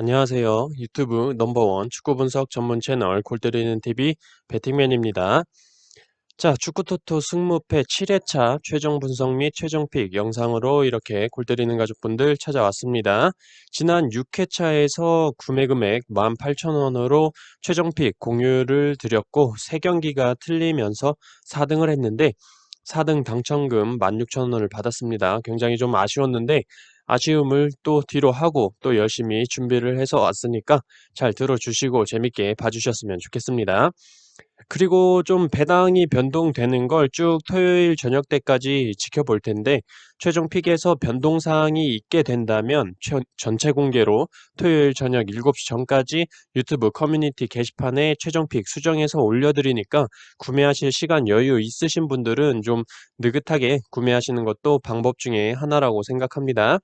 안녕하세요. 유튜브 넘버원 축구 분석 전문 채널 골 때리는 TV 배팅맨입니다. 자, 축구 토토 승무패 7회차 최종 분석 및 최종 픽 영상으로 이렇게 골 때리는 가족분들 찾아왔습니다. 지난 6회차에서 구매 금액 18,000원으로 최종 픽 공유를 드렸고 3경기가 틀리면서 4등을 했는데 4등 당첨금 16,000원을 받았습니다. 굉장히 좀 아쉬웠는데 아쉬움을 또 뒤로 하고 또 열심히 준비를 해서 왔으니까 잘 들어주시고 재밌게 봐주셨으면 좋겠습니다. 그리고 좀 배당이 변동되는 걸 쭉 토요일 저녁 때까지 지켜볼 텐데 최종 픽에서 변동사항이 있게 된다면 전체 공개로 토요일 저녁 7시 전까지 유튜브 커뮤니티 게시판에 최종 픽 수정해서 올려드리니까 구매하실 시간 여유 있으신 분들은 좀 느긋하게 구매하시는 것도 방법 중에 하나라고 생각합니다.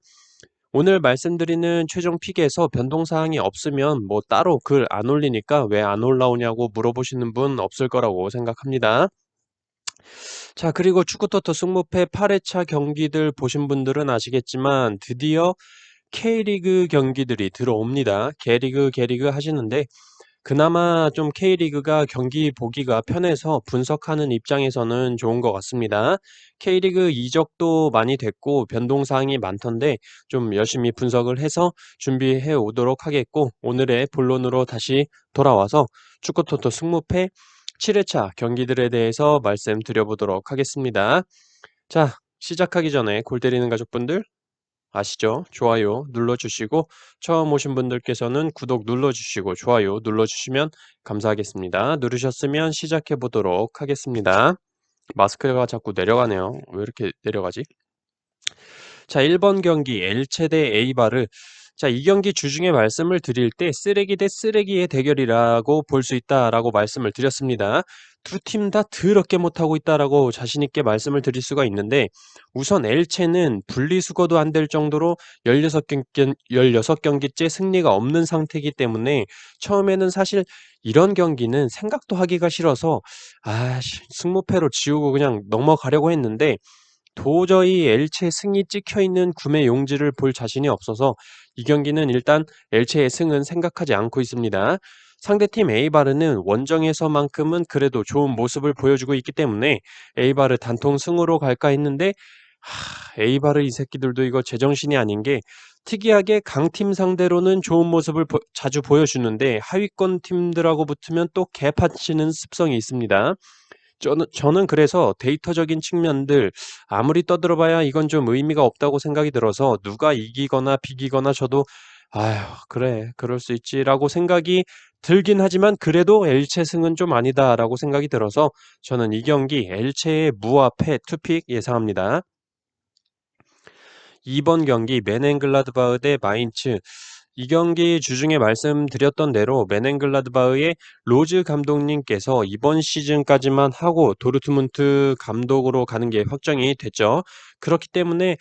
오늘 말씀드리는 최종 픽에서 변동사항이 없으면 뭐 따로 글 안 올리니까 왜 안 올라오냐고 물어보시는 분 없을 거라고 생각합니다. 자, 그리고 축구토토 승무패 8회차 경기들 보신 분들은 아시겠지만 드디어 K리그 경기들이 들어옵니다. 개리그 하시는데 그나마 좀 K리그가 경기 보기가 편해서 분석하는 입장에서는 좋은 것 같습니다. K리그 이적도 많이 됐고 변동사항이 많던데 좀 열심히 분석을 해서 준비해 오도록 하겠고 오늘의 본론으로 다시 돌아와서 축구토토 승무패 7회차 경기들에 대해서 말씀드려보도록 하겠습니다. 자, 시작하기 전에 골 때리는 가족분들 아시죠? 좋아요 눌러주시고 처음 오신 분들께서는 구독 눌러주시고 좋아요 눌러주시면 감사하겠습니다. 누르셨으면 시작해 보도록 하겠습니다. 마스크가 자꾸 내려가네요. 왜 이렇게 내려가지? 자, 1번 경기 엘체 대 에이바르. 자, 이 경기 주중에 말씀을 드릴 때 쓰레기 대 쓰레기의 대결이라고 볼 수 있다라고 말씀을 드렸습니다. 두 팀 다 더럽게 못하고 있다라고 자신있게 말씀을 드릴 수가 있는데 우선 엘체는 분리수거도 안 될 정도로 16경기째 승리가 없는 상태이기 때문에 처음에는 사실 이런 경기는 생각도 하기가 싫어서 승무패로 지우고 그냥 넘어가려고 했는데 도저히 엘체 승이 찍혀있는 구매 용지를 볼 자신이 없어서 이 경기는 일단 엘체의 승은 생각하지 않고 있습니다. 상대팀 에이바르는 원정에서만큼은 그래도 좋은 모습을 보여주고 있기 때문에 에이바르 단통 승으로 갈까 했는데 에이바르 이 새끼들도 이거 제정신이 아닌 게 특이하게 강팀 상대로는 좋은 모습을 자주 보여주는데 하위권 팀들하고 붙으면 또 개판치는 습성이 있습니다. 저는 그래서 데이터적인 측면들 아무리 떠들어봐야 이건 좀 의미가 없다고 생각이 들어서 누가 이기거나 비기거나 저도 아휴 그래 그럴 수 있지라고 생각이 들긴 하지만 그래도 엘체 승은 좀 아니다라고 생각이 들어서 저는 이 경기 엘체의 무와 패 투픽 예상합니다. 2번 경기 메넨글라드바흐 대 마인츠. 이 경기 주중에 말씀드렸던 대로 메넨글라드바흐의 로즈 감독님께서 이번 시즌까지만 하고 도르트문트 감독으로 가는 게 확정이 됐죠. 그렇기 때문에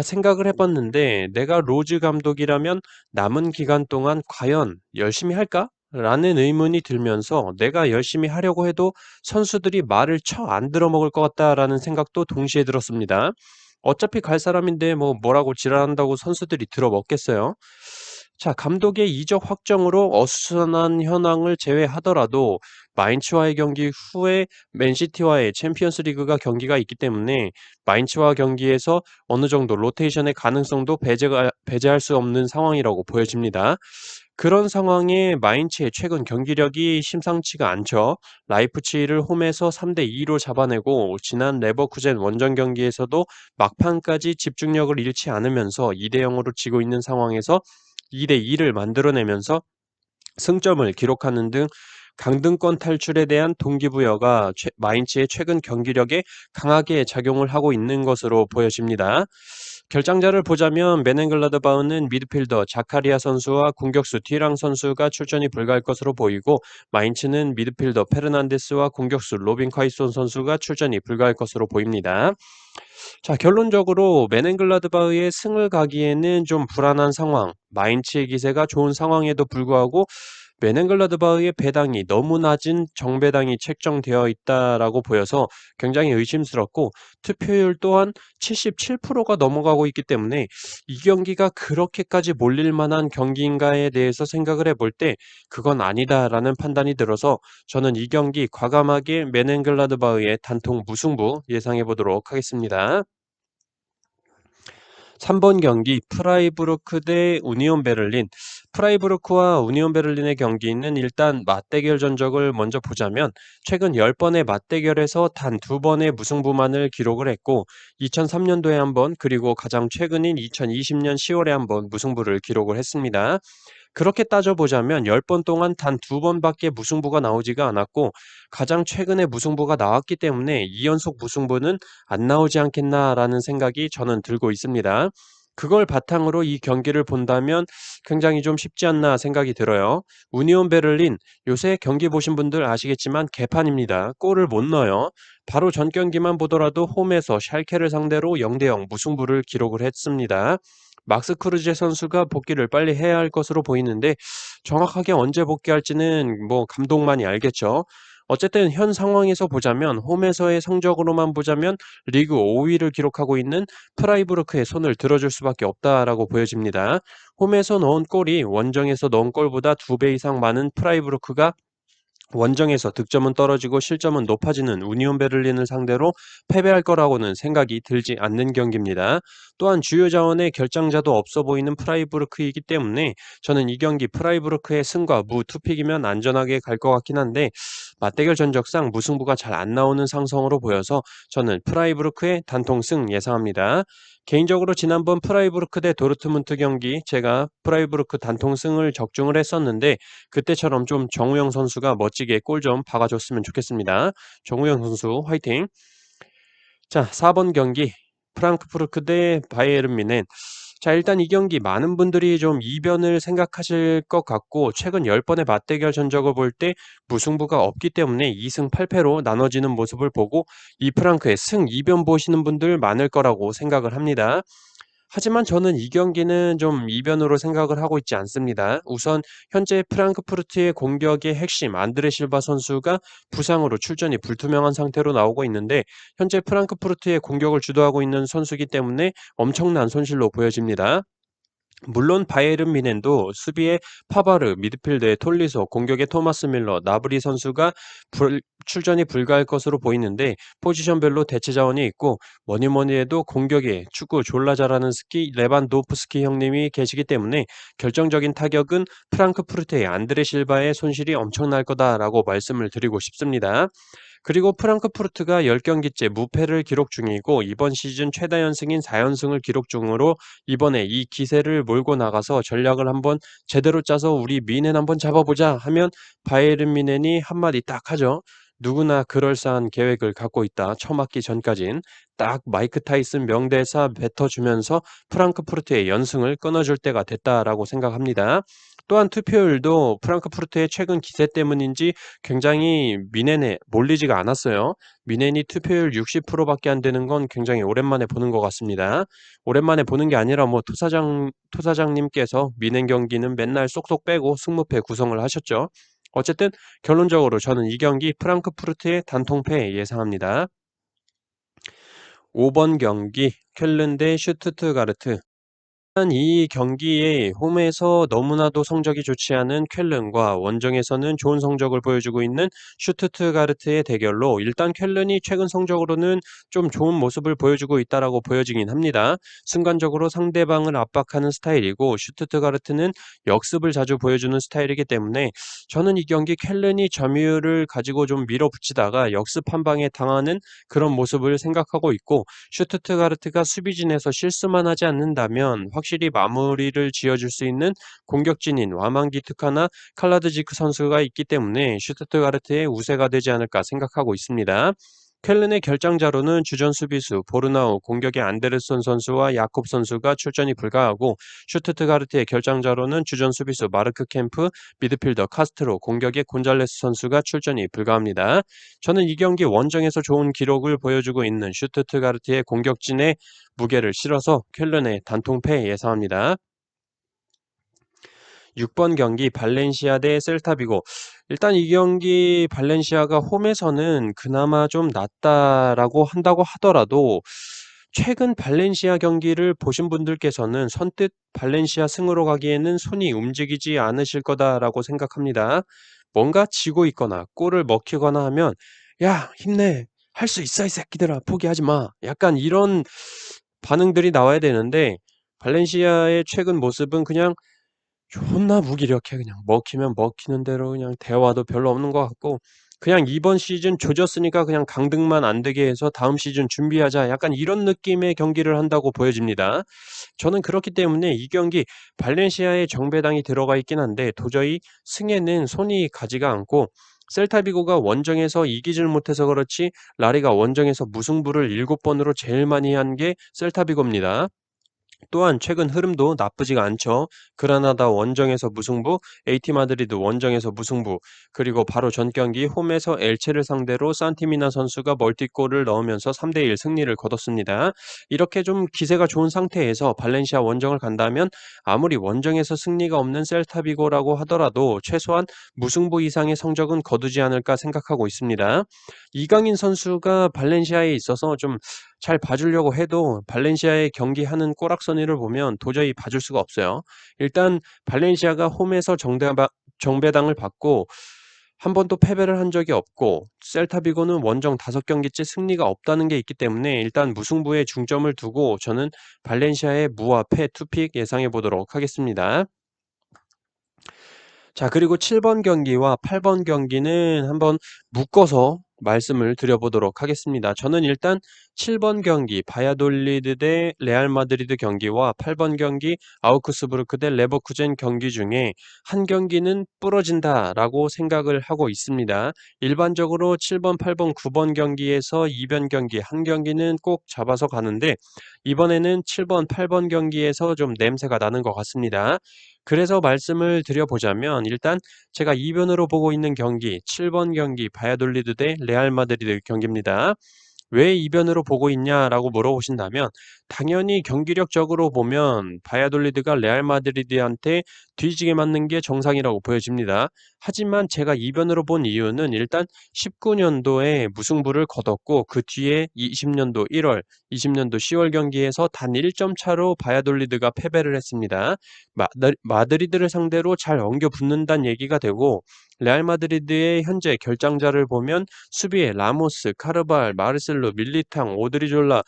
생각을 해봤는데 내가 로즈 감독이라면 남은 기간 동안 과연 열심히 할까? 라는 의문이 들면서 내가 열심히 하려고 해도 선수들이 말을 쳐 안 들어먹을 것 같다라는 생각도 동시에 들었습니다. 어차피 갈 사람인데 뭐라고 지랄한다고 선수들이 들어먹겠어요? 자, 감독의 이적 확정으로 어수선한 현황을 제외하더라도 마인츠와의 경기 후에 맨시티와의 챔피언스 리그가 경기가 있기 때문에 마인츠와 경기에서 어느 정도 로테이션의 가능성도 배제할 수 없는 상황이라고 보여집니다. 그런 상황에 마인츠의 최근 경기력이 심상치가 않죠. 라이프치히를 홈에서 3대2로 잡아내고 지난 레버쿠젠 원정 경기에서도 막판까지 집중력을 잃지 않으면서 2대0으로 지고 있는 상황에서 2대2를 만들어내면서 승점을 기록하는 등 강등권 탈출에 대한 동기부여가 마인츠의 최근 경기력에 강하게 작용을 하고 있는 것으로 보여집니다. 결장자를 보자면 메넨글라드바흐는 미드필더 자카리아 선수와 공격수 티랑 선수가 출전이 불가할 것으로 보이고 마인츠는 미드필더 페르난데스와 공격수 로빈 콰이손 선수가 출전이 불가할 것으로 보입니다. 자, 결론적으로 메넨글라드바흐의 승을 가기에는 좀 불안한 상황, 마인츠의 기세가 좋은 상황에도 불구하고 메넨글라드바흐의 배당이 너무 낮은 정배당이 책정되어 있다라고 보여서 굉장히 의심스럽고 투표율 또한 77%가 넘어가고 있기 때문에 이 경기가 그렇게까지 몰릴 만한 경기인가에 대해서 생각을 해볼 때 그건 아니다라는 판단이 들어서 저는 이 경기 과감하게 메넨글라드바흐의 단통 무승부 예상해 보도록 하겠습니다. 3번 경기 프라이부르크 대 우니온 베를린. 프라이부르크와 우니온 베를린의 경기는 일단 맞대결 전적을 먼저 보자면 최근 10번의 맞대결에서 단 2번의 무승부만을 기록을 했고 2003년도에 한 번 그리고 가장 최근인 2020년 10월에 한 번 무승부를 기록을 했습니다. 그렇게 따져보자면 10번 동안 단 2번밖에 무승부가 나오지가 않았고 가장 최근에 무승부가 나왔기 때문에 2연속 무승부는 안 나오지 않겠나라는 생각이 저는 들고 있습니다. 그걸 바탕으로 이 경기를 본다면 굉장히 좀 쉽지 않나 생각이 들어요. 우니온 베를린 요새 경기 보신 분들 아시겠지만 개판입니다. 골을 못 넣어요. 바로 전 경기만 보더라도 홈에서 샬케를 상대로 0대0 무승부를 기록을 했습니다. 막스 크루제 선수가 복귀를 빨리 해야 할 것으로 보이는데 정확하게 언제 복귀할지는 뭐 감독만이 알겠죠. 어쨌든 현 상황에서 보자면 홈에서의 성적으로만 보자면 리그 5위를 기록하고 있는 프라이부르크의 손을 들어줄 수밖에 없다라고 보여집니다. 홈에서 넣은 골이 원정에서 넣은 골보다 2배 이상 많은 프라이부르크가 원정에서 득점은 떨어지고 실점은 높아지는 우니온 베를린을 상대로 패배할 거라고는 생각이 들지 않는 경기입니다. 또한 주요 자원의 결장자도 없어 보이는 프라이부르크이기 때문에 저는 이 경기 프라이부르크의 승과 무 투픽이면 안전하게 갈 것 같긴 한데 맞대결 전적상 무승부가 잘 안 나오는 상성으로 보여서 저는 프라이부르크의 단통승 예상합니다. 개인적으로 지난번 프라이부르크 대 도르트문트 경기 제가 프라이부르크 단통승을 적중을 했었는데 그때처럼 좀 정우영 선수가 멋지게 골 좀 박아줬으면 좋겠습니다. 정우영 선수 화이팅! 자, 4번 경기 프랑크푸르트 대 바이에른 뮌헨. 자, 일단 이 경기 많은 분들이 좀 이변을 생각하실 것 같고 최근 10번의 맞대결 전적을 볼 때 무승부가 없기 때문에 2승 8패로 나눠지는 모습을 보고 이 프랑크의 승 이변 보시는 분들 많을 거라고 생각을 합니다. 하지만 저는 이 경기는 좀 이변으로 생각을 하고 있지 않습니다. 우선 현재 프랑크푸르트의 공격의 핵심 안드레 실바 선수가 부상으로 출전이 불투명한 상태로 나오고 있는데 현재 프랑크푸르트의 공격을 주도하고 있는 선수이기 때문에 엄청난 손실로 보여집니다. 물론 바이에른 뮌헨도 수비에 파바르, 미드필드에 톨리소, 공격에 토마스 밀러, 나브리 선수가 출전이 불가할 것으로 보이는데 포지션별로 대체 자원이 있고 뭐니뭐니 해도 공격에 축구 졸라 잘하는 스키 레반도프스키 형님이 계시기 때문에 결정적인 타격은 프랑크푸르트의 안드레 실바의 손실이 엄청날 거다라고 말씀을 드리고 싶습니다. 그리고 프랑크푸르트가 10경기째 무패를 기록 중이고 이번 시즌 최다 연승인 4연승을 기록 중으로 이번에 이 기세를 몰고 나가서 전략을 한번 제대로 짜서 우리 미넨 한번 잡아보자 하면 바이에른 뮌헨이 한마디 딱 하죠. 누구나 그럴싸한 계획을 갖고 있다. 처맞기 전까진 딱 마이크 타이슨 명대사 뱉어주면서 프랑크푸르트의 연승을 끊어줄 때가 됐다라고 생각합니다. 또한 투표율도 프랑크푸르트의 최근 기세 때문인지 굉장히 뮌헨에 몰리지가 않았어요. 뮌헨이 투표율 60%밖에 안 되는 건 굉장히 오랜만에 보는 것 같습니다. 오랜만에 보는 게 아니라 뭐 토사장님께서 뮌헨 경기는 맨날 쏙쏙 빼고 승무패 구성을 하셨죠. 어쨌든 결론적으로 저는 이 경기 프랑크푸르트의 단통패 예상합니다. 5번 경기 쾰른 대 슈투트가르트. 일단 이 경기에 홈에서 너무나도 성적이 좋지 않은 쾰른과 원정에서는 좋은 성적을 보여주고 있는 슈투트가르트의 대결로 일단 쾰른이 최근 성적으로는 좀 좋은 모습을 보여주고 있다라고 보여지긴 합니다. 순간적으로 상대방을 압박하는 스타일이고 슈투트가르트는 역습을 자주 보여주는 스타일이기 때문에 저는 이 경기 쾰른이 점유율을 가지고 좀 밀어붙이다가 역습 한 방에 당하는 그런 모습을 생각하고 있고 슈투트가르트가 수비진에서 실수만 하지 않는다면 확실히 마무리를 지어줄 수 있는 공격진인 와만기투카나 칼라드지크 선수가 있기 때문에 슈투트가르트의 우세가 되지 않을까 생각하고 있습니다. 켈른의 결장자로는 주전 수비수 보르나우, 공격의 안데르손 선수와 야콥 선수가 출전이 불가하고 슈투트가르트의 결장자로는 주전 수비수 마르크 캠프, 미드필더 카스트로, 공격의 곤잘레스 선수가 출전이 불가합니다. 저는 이 경기 원정에서 좋은 기록을 보여주고 있는 슈투트가르트의 공격진에 무게를 실어서 쾰른의 단통패 예상합니다. 6번 경기 발렌시아 대 셀타비고. 일단 이 경기 발렌시아가 홈에서는 그나마 좀 낫다라고 한다고 하더라도 최근 발렌시아 경기를 보신 분들께서는 선뜻 발렌시아 승으로 가기에는 손이 움직이지 않으실 거다라고 생각합니다. 뭔가 지고 있거나 골을 먹히거나 하면 "야 힘내. 할 수 있어 이 새끼들아. 포기하지 마." 약간 이런 반응들이 나와야 되는데 발렌시아의 최근 모습은 그냥 존나 무기력해 그냥. 먹히면 먹히는 대로 그냥 대화도 별로 없는 것 같고 그냥 '이번 시즌 조졌으니까 그냥 강등만 안 되게 해서 다음 시즌 준비하자.' 약간 이런 느낌의 경기를 한다고 보여집니다. 저는 그렇기 때문에 이 경기 발렌시아에 정배당이 들어가 있긴 한데 도저히 승에는 손이 가지가 않고 셀타비고가 원정에서 이기질 못해서 그렇지 라리가 원정에서 무승부를 7번으로 제일 많이 한 게 셀타비고입니다. 또한 최근 흐름도 나쁘지가 않죠. 그라나다 원정에서 무승부, AT 마드리드 원정에서 무승부, 그리고 바로 전 경기 홈에서 엘체를 상대로 산티미나 선수가 멀티골을 넣으면서 3대1 승리를 거뒀습니다. 이렇게 좀 기세가 좋은 상태에서 발렌시아 원정을 간다면 아무리 원정에서 승리가 없는 셀타비고라고 하더라도 최소한 무승부 이상의 성적은 거두지 않을까 생각하고 있습니다. 이강인 선수가 발렌시아에 있어서 좀 잘 봐주려고 해도 발렌시아의 경기하는 꼬락서니를 보면 도저히 봐줄 수가 없어요. 일단 발렌시아가 홈에서 정배당을 받고 한 번도 패배를 한 적이 없고 셀타비고는 원정 5경기째 승리가 없다는 게 있기 때문에 일단 무승부에 중점을 두고 저는 발렌시아의 무와 패 투픽 예상해 보도록 하겠습니다. 자, 그리고 7번 경기와 8번 경기는 한번 묶어서 말씀을 드려보도록 하겠습니다. 저는 일단 7번 경기 바야돌리드 대 레알 마드리드 경기와 8번 경기 아우크스부르크 대 레버쿠젠 경기 중에 한 경기는 부러진다라고 생각을 하고 있습니다. 일반적으로 7번, 8번, 9번 경기에서 이변 경기 한 경기는 꼭 잡아서 가는데 이번에는 7번, 8번 경기에서 좀 냄새가 나는 것 같습니다. 그래서 말씀을 드려보자면 일단 제가 이변으로 보고 있는 경기 7번 경기 바야돌리드 대 레알 마드리드 경기입니다. 왜 이변으로 보고 있냐라고 물어보신다면 당연히 경기력적으로 보면 바야돌리드가 레알 마드리드한테 뒤지게 맞는 게 정상이라고 보여집니다. 하지만 제가 이변으로 본 이유는 일단 19년도에 무승부를 거뒀고 그 뒤에 20년도 1월, 20년도 10월 경기에서 단 1점 차로 바야돌리드가 패배를 했습니다. 마드리드를 상대로 잘 엉겨 붙는다는 얘기가 되고 레알 마드리드의 현재 결장자를 보면 수비에 라모스, 카르발, 마르셀로, 밀리탕, 오드리졸라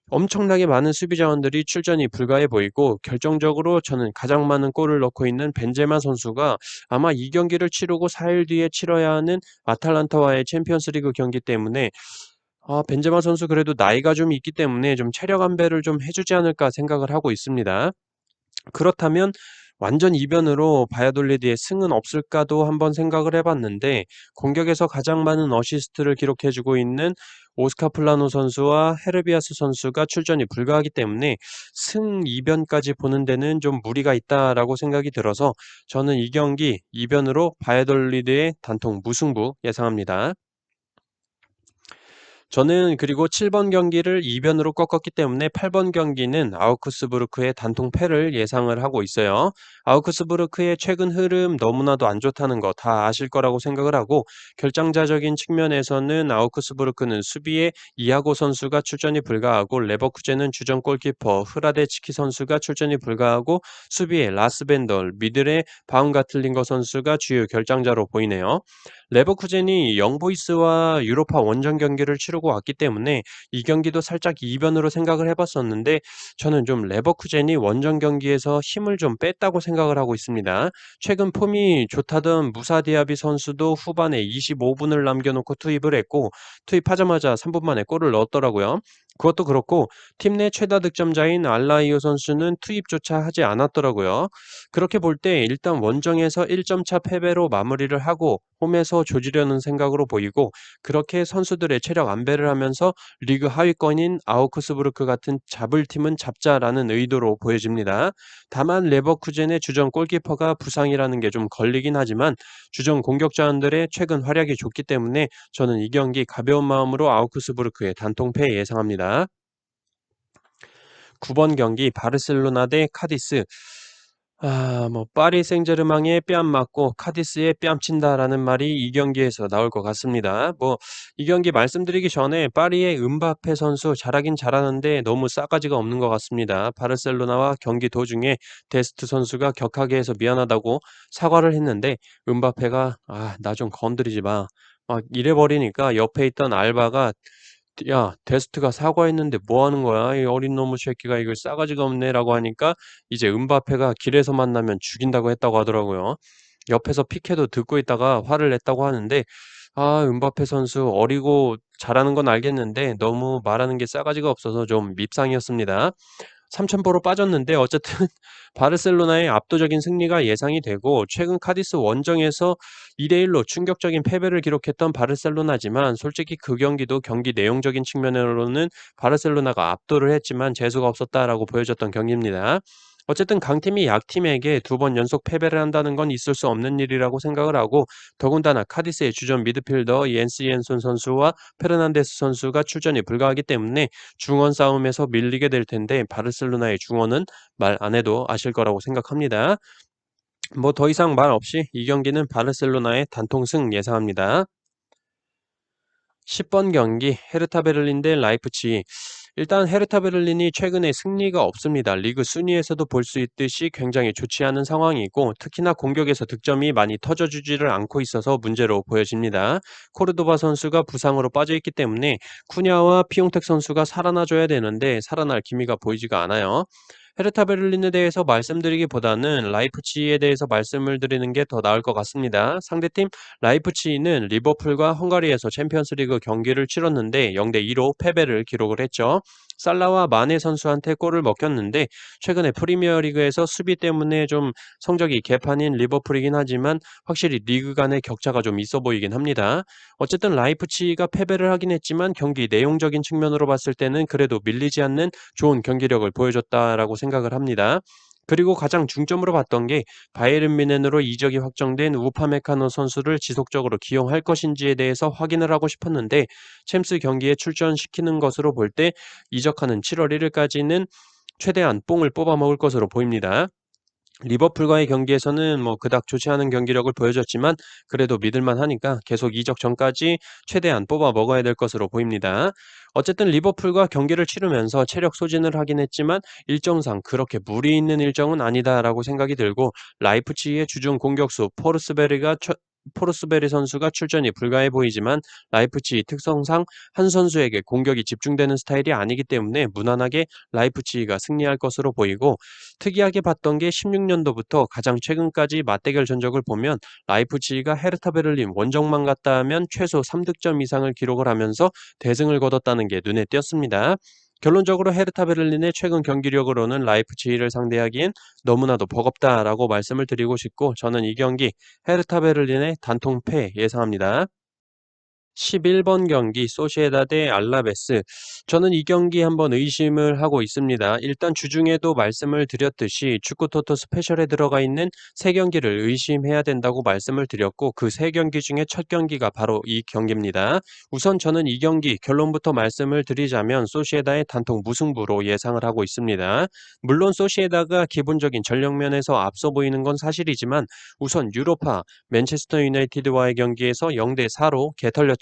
엄청나게 많은 수비 자원들이 출전이 불가해 보이고 결정적으로 저는 가장 많은 골을 넣고 있는 벤제마 선수가 아마 이 경기를 치르고 4일 뒤에 치러야 하는 아탈란타와의 챔피언스리그 경기 때문에 벤제마 선수 그래도 나이가 좀 있기 때문에 좀 체력 안배를 좀 해주지 않을까 생각을 하고 있습니다. 그렇다면 완전 이변으로 바야돌리드의 승은 없을까도 한번 생각을 해봤는데 공격에서 가장 많은 어시스트를 기록해주고 있는 오스카 플라노 선수와 헤르비아스 선수가 출전이 불가하기 때문에 승 이변까지 보는 데는 좀 무리가 있다라고 생각이 들어서 저는 이 경기 이변으로 바야돌리드의 단통 무승부 예상합니다. 저는 그리고 7번 경기를 이변으로 꺾었기 때문에 8번 경기는 아우크스부르크의 단통 패를 예상을 하고 있어요. 아우크스부르크의 최근 흐름 너무나도 안 좋다는 거 다 아실 거라고 생각을 하고 결정자적인 측면에서는 아우크스부르크는 수비에 이아고 선수가 출전이 불가하고 레버쿠젠은 주전 골키퍼 흐라데치키 선수가 출전이 불가하고 수비에 라스벤덜, 미들의 바움가틀링거 선수가 주요 결정자로 보이네요. 레버쿠젠이 영보이스와 유로파 원정 경기를 치르고 왔기 때문에 이 경기도 살짝 이변으로 생각을 해봤었는데 저는 좀 레버쿠젠이 원정 경기에서 힘을 좀 뺐다고 생각을 하고 있습니다. 최근 폼이 좋다던 무사 디아비 선수도 후반에 25분을 남겨놓고 투입을 했고 투입하자마자 3분 만에 골을 넣었더라고요. 그것도 그렇고 팀 내 최다 득점자인 알라이오 선수는 투입조차 하지 않았더라고요. 그렇게 볼 때 일단 원정에서 1점 차 패배로 마무리를 하고 홈에서 조지려는 생각으로 보이고 그렇게 선수들의 체력 안배를 하면서 리그 하위권인 아우크스부르크 같은 잡을 팀은 잡자라는 의도로 보여집니다. 다만 레버쿠젠의 주전 골키퍼가 부상이라는 게 좀 걸리긴 하지만 주전 공격자원들의 최근 활약이 좋기 때문에 저는 이 경기 가벼운 마음으로 아우크스부르크의 단통패 예상합니다. 9번 경기 바르셀로나 대 카디스. 뭐 파리 생제르맹의 뺨 맞고 카디스의 뺨 친다라는 말이 이 경기에서 나올 것 같습니다. 이 경기 말씀드리기 전에 파리의 음바페 선수 잘하긴 잘하는데 너무 싸가지가 없는 것 같습니다. 바르셀로나와 경기 도중에 데스트 선수가 격하게 해서 미안하다고 사과를 했는데 음바페가 나 좀 건드리지 마. 막 이래 버리니까 옆에 있던 알바가 "야 데스트가 사과했는데 뭐 하는 거야? 이 어린 놈의 새끼가 이거 싸가지가 없네."라고 하니까 이제 음바페가 길에서 만나면 죽인다고 했다고 하더라고요. 옆에서 피케도 듣고 있다가 화를 냈다고 하는데 음바페 선수 어리고 잘하는 건 알겠는데 너무 말하는 게 싸가지가 없어서 좀 밉상이었습니다. 3천0로 빠졌는데 어쨌든 바르셀로나의 압도적인 승리가 예상이 되고 최근 카디스 원정에서 2대 1로 충격적인 패배를 기록했던 바르셀로나지만 솔직히 그 경기도 경기 내용적인 측면으로는 바르셀로나가 압도를 했지만 재수가 없었다라고 보여줬던 경기입니다. 어쨌든 강팀이 약팀에게 두 번 연속 패배를 한다는 건 있을 수 없는 일이라고 생각을 하고 더군다나 카디스의 주전 미드필더 옌스 옌손 선수와 페르난데스 선수가 출전이 불가하기 때문에 중원 싸움에서 밀리게 될 텐데 바르셀로나의 중원은 말 안 해도 아실 거라고 생각합니다. 더 이상 말 없이 이 경기는 바르셀로나의 단통승 예상합니다. 10번 경기 헤르타 베를린 대 라이프치히. 일단 헤르타 베를린이 최근에 승리가 없습니다. 리그 순위에서도 볼 수 있듯이 굉장히 좋지 않은 상황이고 특히나 공격에서 득점이 많이 터져주지를 않고 있어서 문제로 보여집니다. 코르도바 선수가 부상으로 빠져있기 때문에 쿠냐와 피용텍 선수가 살아나줘야 되는데 살아날 기미가 보이지가 않아요. 헤르타 베를린에 대해서 말씀드리기보다는 라이프치히에 대해서 말씀을 드리는 게 더 나을 것 같습니다. 상대팀 라이프치히는 리버풀과 헝가리에서 챔피언스리그 경기를 치렀는데 0대 2로 패배를 기록을 했죠. 살라와 마네 선수한테 골을 먹혔는데 최근에 프리미어리그에서 수비 때문에 좀 성적이 개판인 리버풀이긴 하지만 확실히 리그 간의 격차가 좀 있어 보이긴 합니다. 어쨌든 라이프치히가 패배를 하긴 했지만 경기 내용적인 측면으로 봤을 때는 그래도 밀리지 않는 좋은 경기력을 보여줬다라고 생각을 합니다. 그리고 가장 중점으로 봤던 게 바이에른 뮌헨으로 이적이 확정된 우파메카노 선수를 지속적으로 기용할 것인지에 대해서 확인을 하고 싶었는데 챔스 경기에 출전시키는 것으로 볼 때 이적하는 7월 1일까지는 최대한 뽕을 뽑아 먹을 것으로 보입니다. 리버풀과의 경기에서는 그닥 좋지 않은 경기력을 보여줬지만 그래도 믿을만 하니까 계속 이적 전까지 최대한 뽑아 먹어야 될 것으로 보입니다. 어쨌든 리버풀과 경기를 치르면서 체력 소진을 하긴 했지만 일정상 그렇게 무리 있는 일정은 아니다라고 생각이 들고 라이프치히의 주중 공격수 포르스베리 선수가 출전이 불가해 보이지만 라이프치히 특성상 한 선수에게 공격이 집중되는 스타일이 아니기 때문에 무난하게 라이프치히가 승리할 것으로 보이고 특이하게 봤던 게 16년도부터 가장 최근까지 맞대결 전적을 보면 라이프치히가 헤르타 베를린 원정만 갔다 하면 최소 3득점 이상을 기록을 하면서 대승을 거뒀다는 게 눈에 띄었습니다. 결론적으로 헤르타 베를린의 최근 경기력으로는 라이프치히를 상대하기엔 너무나도 버겁다라고 말씀을 드리고 싶고 저는 이 경기 헤르타 베를린의 단통패 예상합니다. 11번 경기 소시에다 대 알라베스. 저는 이 경기 한번 의심을 하고 있습니다. 일단 주중에도 말씀을 드렸듯이 축구 토토 스페셜에 들어가 있는 세 경기를 의심해야 된다고 말씀을 드렸고 그 세 경기 중에 첫 경기가 바로 이 경기입니다. 우선 저는 이 경기 결론부터 말씀을 드리자면 소시에다의 단통 무승부로 예상을 하고 있습니다. 물론 소시에다가 기본적인 전력면에서 앞서 보이는 건 사실이지만 우선 유로파 맨체스터 유나이티드와의 경기에서 0대 4로 개털렸죠.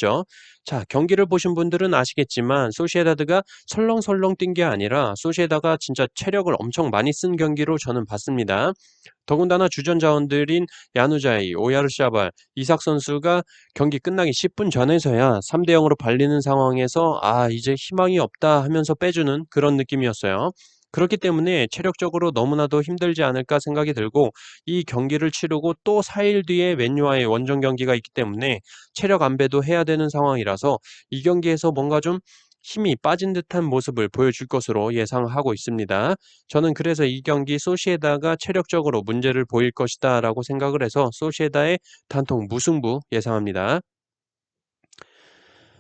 자, 경기를 보신 분들은 아시겠지만 소시에다드가 설렁설렁 뛴 게 아니라 소시에다가 진짜 체력을 엄청 많이 쓴 경기로 저는 봤습니다. 더군다나 주전 자원들인 야누자이, 오야르샤발, 이삭 선수가 경기 끝나기 10분 전에서야 3대 0으로 발리는 상황에서 이제 희망이 없다 하면서 빼주는 그런 느낌이었어요. 그렇기 때문에 체력적으로 너무나도 힘들지 않을까 생각이 들고 이 경기를 치르고 또 4일 뒤에 맨유와의 원정 경기가 있기 때문에 체력 안배도 해야 되는 상황이라서 이 경기에서 뭔가 좀 힘이 빠진 듯한 모습을 보여줄 것으로 예상하고 있습니다. 저는 그래서 이 경기 소시에다가 체력적으로 문제를 보일 것이다라고 생각을 해서 소시에다의 단통 무승부 예상합니다.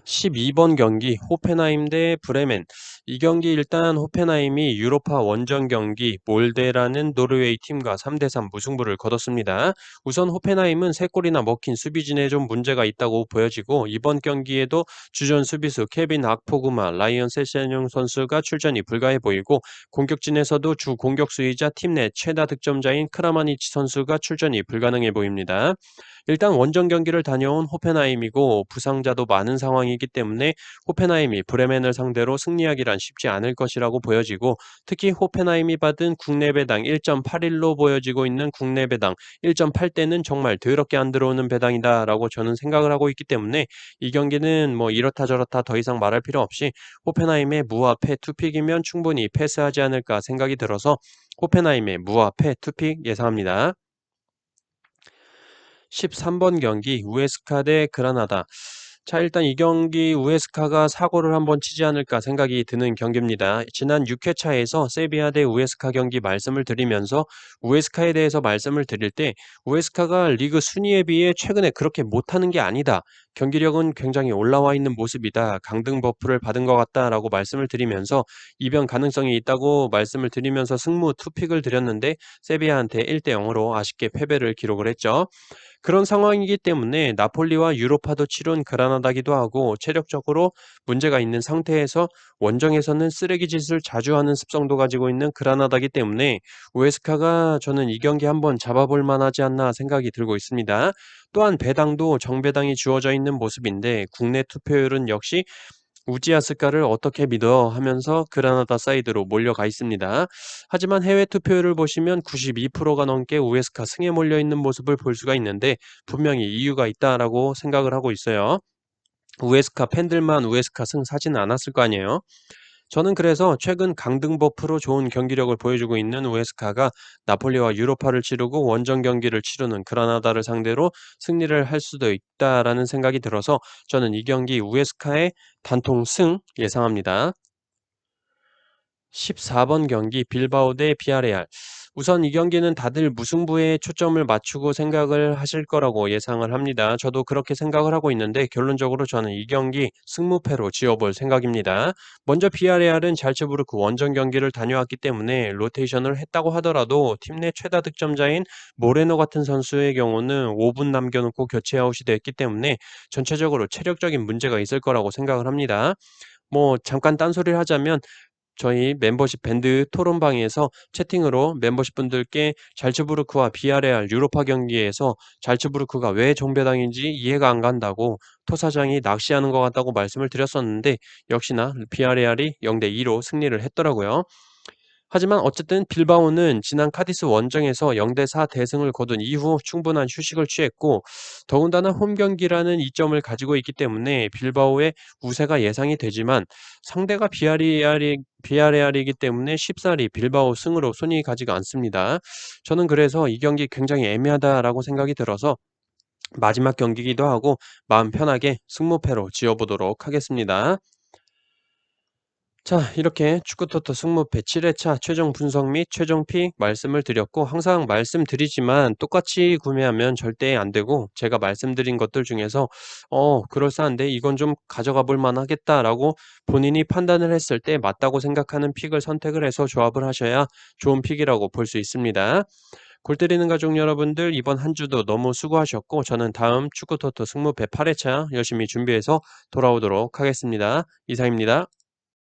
12번 경기 호펜하임 대 브레멘. 이 경기 일단 호펜하임이 유로파 원정 경기 몰데라는 노르웨이 팀과 3대3 무승부를 거뒀습니다. 우선 호펜하임은 3골이나 먹힌 수비진에 좀 문제가 있다고 보여지고 이번 경기에도 주전 수비수 케빈 악포그마, 라이언 세샤뇽 선수가 출전이 불가해 보이고 공격진에서도 주 공격수이자 팀 내 최다 득점자인 크라마니치 선수가 출전이 불가능해 보입니다. 일단 원정 경기를 다녀온 호펜하임이고 부상자도 많은 상황이기 때문에 호펜하임이 브레멘을 상대로 승리하기란 쉽지 않을 것이라고 보여지고 특히 호펜하임이 받은 국내 배당 1.81로 보여지고 있는 국내 배당 1.8대는 정말 더럽게 안 들어오는 배당이다라고 저는 생각을 하고 있기 때문에 이 경기는 뭐 이렇다 저렇다 더 이상 말할 필요 없이 호펜하임의 무와 패 투픽이면 충분히 패스하지 않을까 생각이 들어서 호펜하임의 무와 패 투픽 예상합니다. 13번 경기 우에스카 대 그라나다. 자, 일단 이 경기 우에스카가 사고를 한번 치지 않을까 생각이 드는 경기입니다. 지난 6회차에서 세비야 대 우에스카 경기 말씀을 드리면서 우에스카에 대해서 말씀을 드릴 때 우에스카가 리그 순위에 비해 최근에 그렇게 못하는 게 아니다. 경기력은 굉장히 올라와 있는 모습이다. 강등 버프를 받은 것 같다라고 말씀을 드리면서 이변 가능성이 있다고 말씀을 드리면서 승무 투픽을 드렸는데 세비야한테 1대 0으로 아쉽게 패배를 기록을 했죠. 그런 상황이기 때문에 나폴리와 유로파도 치룬 그라나다기도 하고 체력적으로 문제가 있는 상태에서 원정에서는 쓰레기 짓을 자주 하는 습성도 가지고 있는 그라나다기 때문에 우에스카가 저는 이 경기 한번 잡아볼 만하지 않나 생각이 들고 있습니다. 또한 배당도 정배당이 주어져 있는 모습인데 국내 투표율은 역시 우지아스카를 어떻게 믿어 하면서 그라나다 사이드로 몰려가 있습니다. 하지만 해외 투표율을 보시면 92%가 넘게 우에스카 승에 몰려 있는 모습을 볼 수가 있는데 분명히 이유가 있다라고 생각을 하고 있어요. 우에스카 팬들만 우에스카 승 사지는 않았을 거 아니에요. 저는 그래서 최근 강등 버프로 좋은 경기력을 보여주고 있는 우에스카가 나폴리와 유로파를 치르고 원정 경기를 치르는 그라나다를 상대로 승리를 할 수도 있다라는 생각이 들어서 저는 이 경기 우에스카의 단통 승 예상합니다. 14번 경기 빌바오 대 비아레알. 우선 이 경기는 다들 무승부에 초점을 맞추고 생각을 하실 거라고 예상을 합니다. 저도 그렇게 생각을 하고 있는데 결론적으로 저는 이 경기 승무패로 지어볼 생각입니다. 먼저 비아레알은 잘츠부르크 원정 경기를 다녀왔기 때문에 로테이션을 했다고 하더라도 팀 내 최다 득점자인 모레노 같은 선수의 경우는 5분 남겨놓고 교체 아웃이 됐기 때문에 전체적으로 체력적인 문제가 있을 거라고 생각을 합니다. 뭐 잠깐 딴소리를 하자면 저희 멤버십 밴드 토론방에서 채팅으로 멤버십 분들께 잘츠부르크와 비아레알 유로파 경기에서 잘츠부르크가 왜 정배당인지 이해가 안 간다고 토사장이 낚시하는 것 같다고 말씀을 드렸었는데 역시나 비아레알이 0대2로 승리를 했더라고요. 하지만 어쨌든 빌바오는 지난 카디스 원정에서 0대4 대승을 거둔 이후 충분한 휴식을 취했고 더군다나 홈 경기라는 이점을 가지고 있기 때문에 빌바오의 우세가 예상이 되지만 상대가 비아레알이기 때문에 쉽사리 빌바오 승으로 손이 가지가 않습니다. 저는 그래서 이 경기 굉장히 애매하다라고 생각이 들어서 마지막 경기이기도 하고 마음 편하게 승무패로 지어보도록 하겠습니다. 자, 이렇게 축구토토 승무패 7회차 최종 분석 및 최종 픽 말씀을 드렸고 항상 말씀드리지만 똑같이 구매하면 절대 안 되고 제가 말씀드린 것들 중에서 그럴싸한데 이건 좀 가져가 볼 만하겠다라고 본인이 판단을 했을 때 맞다고 생각하는 픽을 선택을 해서 조합을 하셔야 좋은 픽이라고 볼 수 있습니다. 골 때리는 가족 여러분들 이번 한 주도 너무 수고하셨고 저는 다음 축구토토 승무패 8회차 열심히 준비해서 돌아오도록 하겠습니다. 이상입니다.